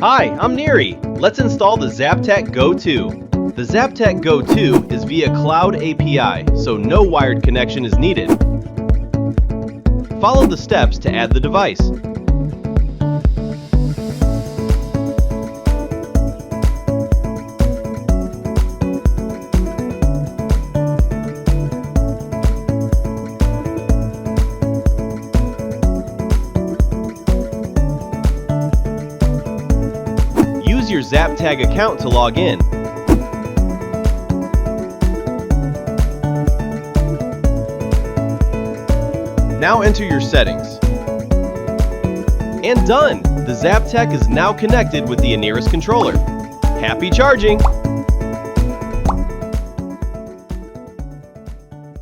Hi, I'm Neri. Let's install the Zaptec Go 2. The Zaptec Go 2 is via Cloud API, so no wired connection is needed. Follow the steps to add the device. Use your Zaptec account to log in. Now enter your settings. And done! The Zaptec is now connected with the Aniris controller. Happy charging!